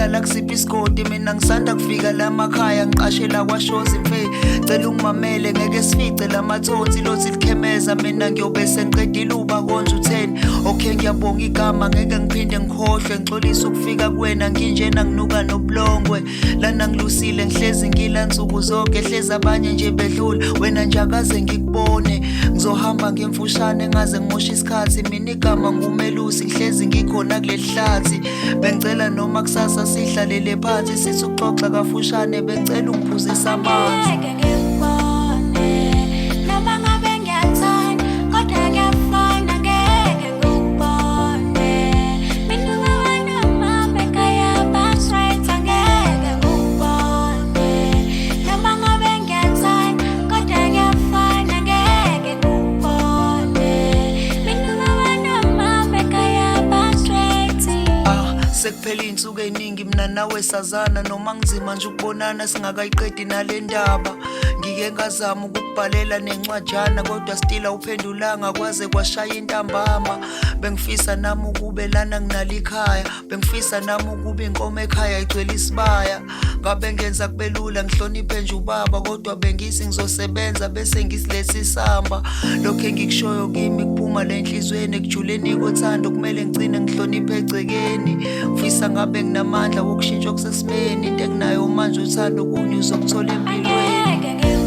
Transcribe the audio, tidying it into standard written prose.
uhlala kusiphi isigodi mina ngisanda kufika la makhaya ngiqashela kwashoza imfe cela ungimamele ngeke sifice lamathonsi lothi likhemeza mina ngiyobe sengiqedile uba konje u10 okay ngiyabonga igama ngeke ngiphinde ngikhohlwe ngixolisa ukufika kuwena nginjena nginuka nobulongwe lana ngilusile ngihlezi ngila nsuku zonke hlezi abanye nje bedlula wena njakaze ngikubone ngizohamba ngemfushane ngaze ngimosha isikhathi mina igama ngumelusi ngihlezi ngikhona kulelihlathi bengicela noma kusasa sihlalele phansi sithi uxoxa kafushane bengicela ungiphuzisa amanzi sekuphela insuku eziningi mina nawe sazana noma ngizima nje ukubonana singakayiqedi nale ndaba ngike ngazama ukubhalela nencwajana kodwa still awuphendulanga kwaze kwashaya intambama bengifisa nami ukube lana nginala ikhaya bengifisa nami ukube inkomo ekhaya igcwele isibaya ngabe ngenza kubelula ngihloniphe nje ubaba kodwa bengisi ngizosebenza bese ngisilethe isamba lokho engikushoyo kimi kuphuma lenhlizweni ekujuleni kothando kumele ngicine ngihloniphe egcekeni ngifisa ngabe nginamandla wokushintsha okusesimeni into enginayo manje uthando kunye uzokuthola empilweni